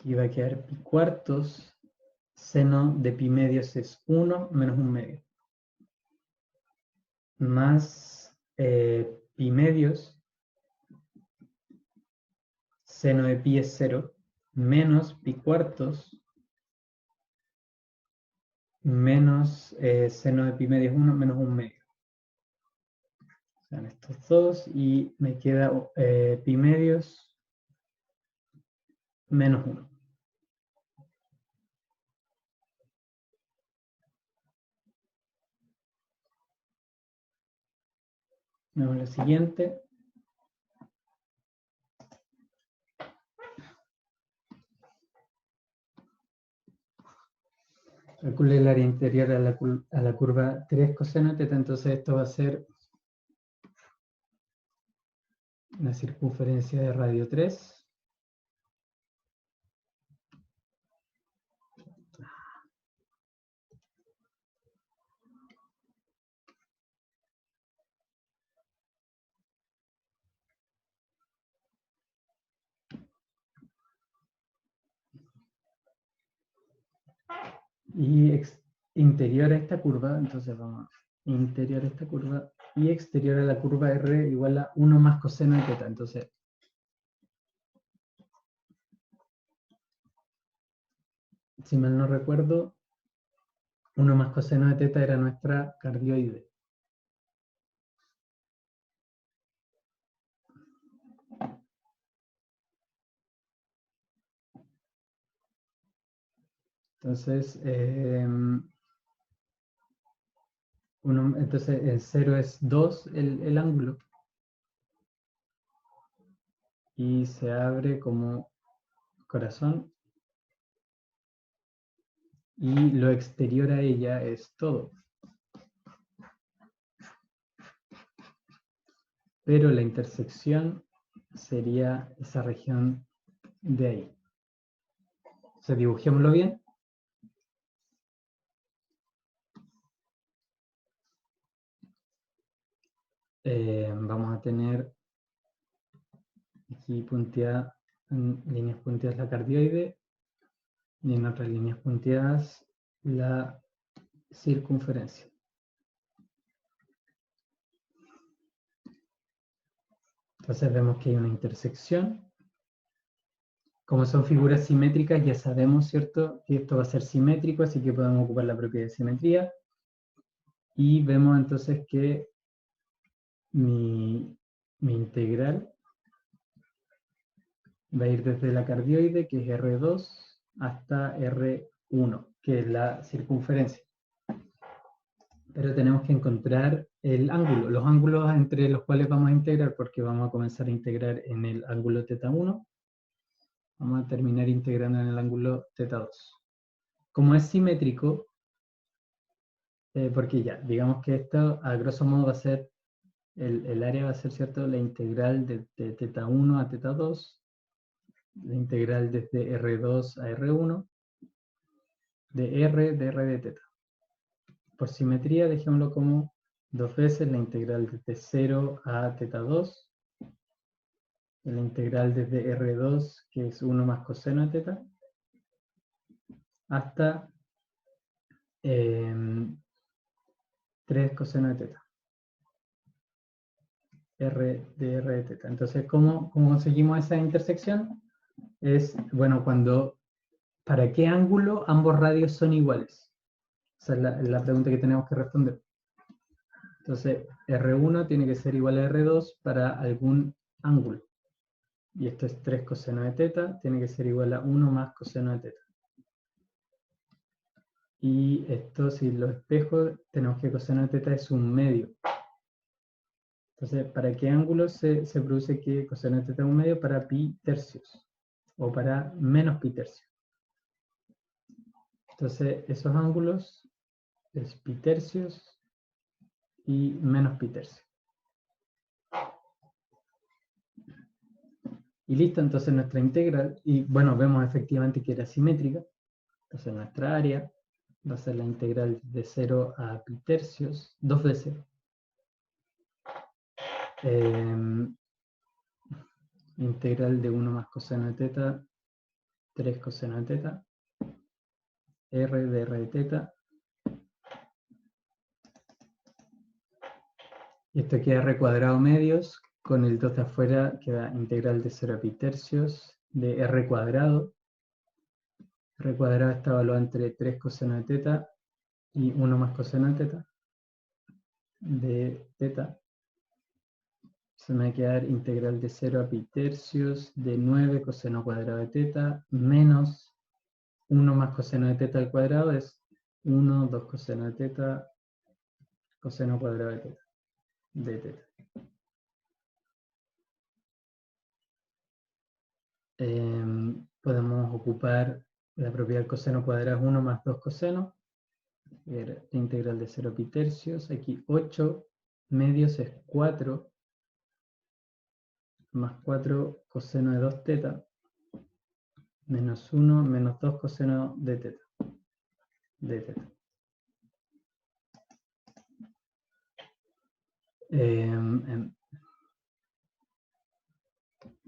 Aquí va a quedar pi cuartos, seno de pi medios es 1 menos 1/2. Más pi medios, seno de pi es 0, menos pi cuartos, menos seno de pi medio es 1, menos 1/2. O sea, estos dos, y me queda pi medios menos 1. Vamos a la siguiente. Calcule el área interior a la curva 3 coseno de teta. Entonces esto va a ser una circunferencia de radio 3. Y interior a esta curva, entonces vamos, interior a esta curva y exterior a la curva R igual a 1 más coseno de teta. Entonces, si mal no recuerdo, 1 más coseno de teta era nuestra cardioide. Entonces, entonces el 0 es 2 el ángulo. y se abre como corazón. Y lo exterior a ella es todo. Pero la intersección sería esa región de ahí. Entonces, dibujémoslo bien. Vamos a tener aquí punteada, en líneas punteadas la cardioide y en otras líneas punteadas la circunferencia. Entonces vemos que hay una intersección. Como son figuras simétricas, ya sabemos, ¿cierto?, que esto va a ser simétrico, así que podemos ocupar la propiedad de simetría. Y vemos entonces que mi integral va a ir desde la cardioide, que es R2, hasta R1, que es la circunferencia. Pero tenemos que encontrar el ángulo, los ángulos entre los cuales vamos a integrar, porque vamos a comenzar a integrar en el ángulo θ1, vamos a terminar integrando en el ángulo θ2. Como es simétrico, porque ya, digamos que esto a grosso modo va a ser, el área va a ser, ¿cierto?, la integral de θ1 a θ2, la integral desde R2 a R1, de R de θ. Por simetría, dejémoslo como 2 veces la integral desde 0 a θ2, la integral desde R2, que es 1 más coseno de θ, hasta 3 coseno de θ. R de θ. Entonces, ¿cómo conseguimos esa intersección? Es, bueno, ¿para qué ángulo ambos radios son iguales? Esa es la pregunta que tenemos que responder. Entonces, R1 tiene que ser igual a R2 para algún ángulo. Y esto es 3 coseno de θ, tiene que ser igual a 1 más coseno de θ. Y esto, si los espejos, tenemos que coseno de θ es un medio. Entonces, ¿para qué ángulo se produce que coseno de θ es un medio? Para pi tercios, o para menos pi tercios. Entonces, esos ángulos es pi tercios y menos pi tercios. Y listo, entonces nuestra integral, y bueno, vemos efectivamente que era simétrica. Entonces nuestra área va a ser la integral de 0 a pi tercios, 2 veces. Integral de 1 más coseno de θ, 3 coseno de θ, R de θ. Y esto queda R cuadrado medios, con el 2 de afuera queda integral de 0 a pi tercios de R cuadrado. R cuadrado está evaluado entre 3 coseno de θ y 1 más coseno de θ. De θ. Se me va a quedar integral de 0 a pi tercios de 9 coseno cuadrado de θ menos 1 más coseno de θ al cuadrado es 1, 2 coseno de θ, coseno cuadrado de θ. Podemos ocupar la propiedad del coseno cuadrado es 1 más 2 coseno, integral de 0 a pi tercios, aquí 8 medios es 4, más 4 coseno de 2θ, menos 1 menos 2 coseno de θ.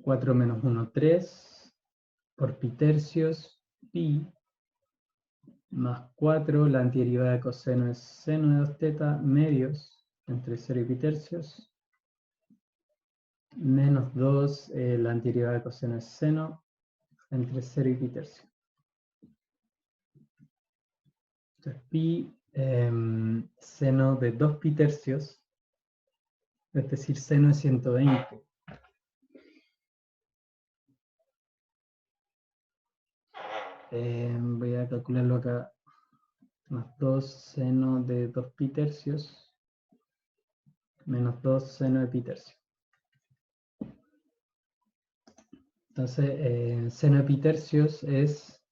4 menos 1, 3, por pi tercios, pi, más 4, la antiderivada de coseno es seno de 2θ, medios, entre 0 y pi tercios, menos 2, la antiderivada de coseno es seno, entre 0 y pi tercios. Entonces, pi, seno de 2 pi tercios, es decir, seno es 120. Voy a calcularlo acá, más 2 seno de 2 pi tercios, menos 2 seno de pi tercios. Entonces, seno de pi tercios es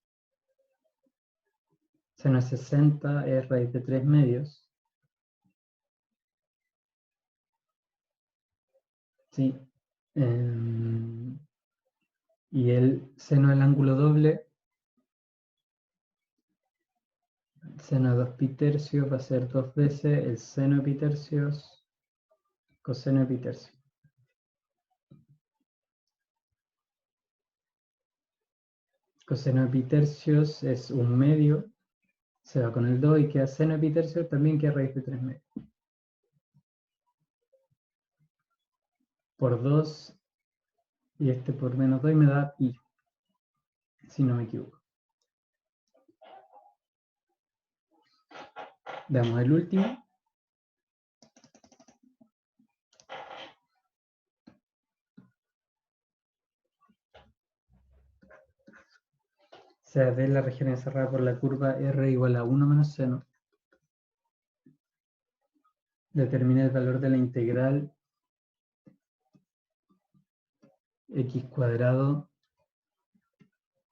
seno de 60 es raíz de 3 medios. ¿Sí? Y el seno del ángulo doble, seno de 2 pi tercios va a ser 2 veces el seno de pi tercios coseno de pi tercios. Coseno de pi tercios es 1 medio, se va con el 2 y queda seno de pi tercios, también queda raíz de 3 medios. Por 2 y este por menos 2 y me da pi, si no me equivoco. Damos el último. Se ve la región encerrada por la curva R igual a 1 menos seno. Determina el valor de la integral x cuadrado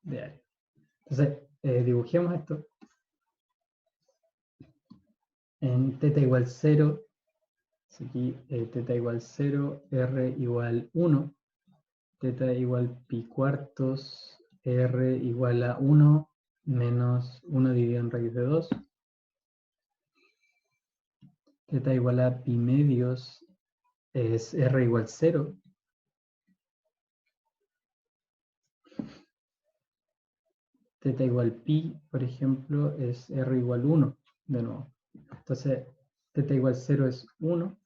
de área. Entonces, dibujemos esto. En θ igual 0, aquí θ igual 0, R igual 1, θ igual pi cuartos, R igual a 1 menos 1 dividido en raíz de 2. θ igual a pi medios es R igual 0. θ igual pi, por ejemplo, es R igual 1, de nuevo. Entonces, θ igual 0 es 1,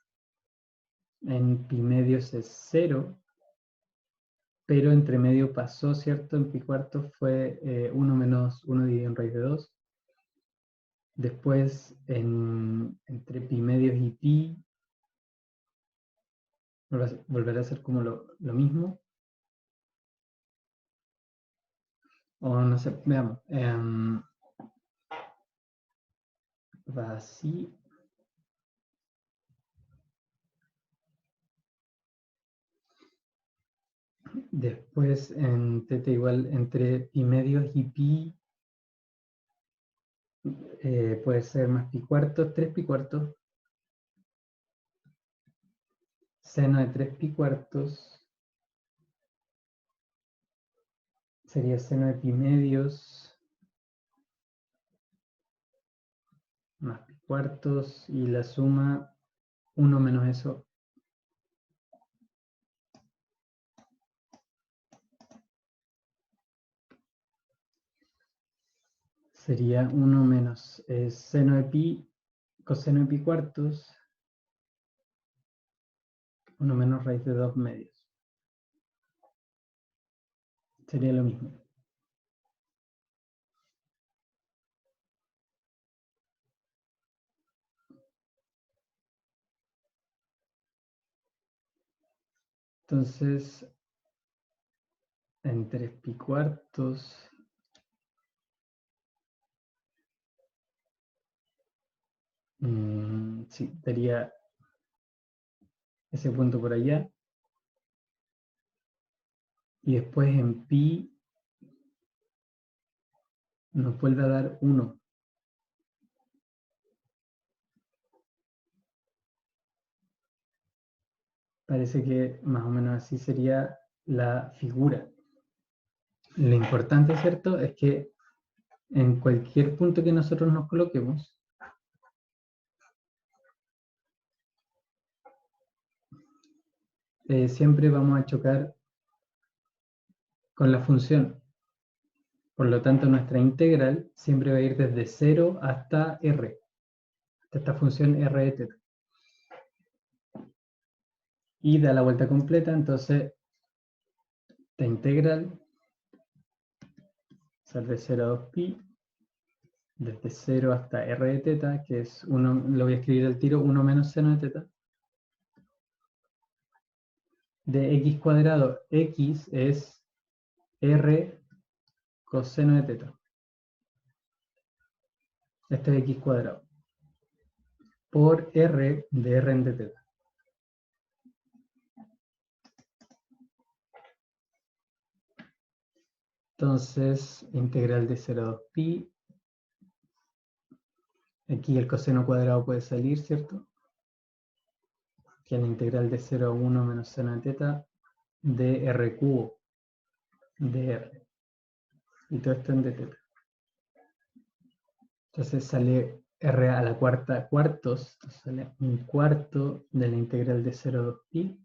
en pi medios es 0, pero entre medio pasó, ¿cierto? En pi cuartos fue 1 menos 1 dividido en raíz de 2. Después, entre pi medios y pi, volverá a ser como lo mismo. O no sé, veamos. Va así. Después, en θ igual entre pi medios y pi, puede ser más pi cuartos, 3 pi cuartos. Seno de 3 pi cuartos sería seno de pi medios más pi cuartos y la suma 1 menos eso. Sería 1 menos seno de pi, coseno de pi cuartos, 1 menos raíz de 2 medios. Sería lo mismo. Entonces, en 3 pi cuartos, sí, daría ese punto por allá. Y después en pi nos vuelve a dar 1. Parece que más o menos así sería la figura. Lo importante, ¿cierto?, es que en cualquier punto que nosotros nos coloquemos, siempre vamos a chocar con la función. Por lo tanto, nuestra integral siempre va a ir desde 0 hasta r, hasta esta función r de θ. Y da la vuelta completa, entonces esta integral sale de 0 a 2 pi, desde 0 hasta r de θ, que es 1, lo voy a escribir al tiro, 1 menos seno de θ, de x cuadrado. X es r coseno de θ. Este es x cuadrado. Por r de r en de θ. Entonces, integral de 0 a 2pi. Aquí el coseno cuadrado puede salir, ¿cierto? Que es la integral de 0 a 1 menos seno de teta de r cubo de r. Y todo esto en de teta. Entonces sale r a la cuarta cuartos. Entonces sale un cuarto de la integral de 0 a 2pi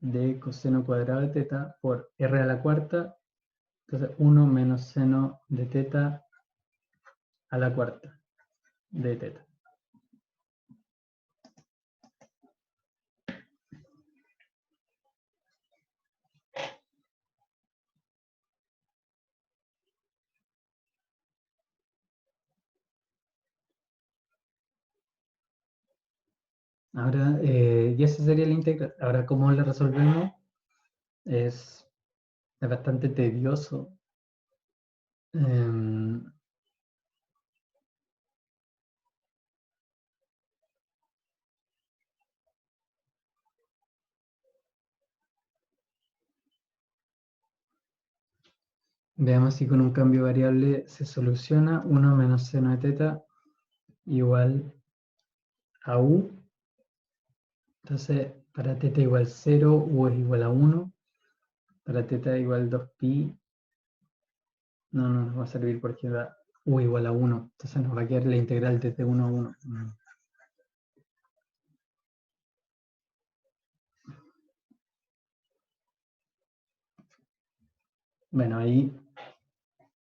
de coseno cuadrado de teta por r a la cuarta. Entonces 1 menos seno de teta a la cuarta de teta. Ahora, y esa sería la integral. Ahora, ¿cómo la resolvemos? Es bastante tedioso. Veamos si con un cambio variable se soluciona. 1 menos seno de teta igual a u. Entonces, para teta igual 0, u es igual a 1. Para teta igual 2pi. No nos va a servir porque da u igual a 1. Entonces nos va a quedar la integral desde 1 a 1. Bueno, ahí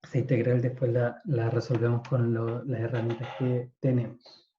esa integral después la resolvemos con las herramientas que tenemos.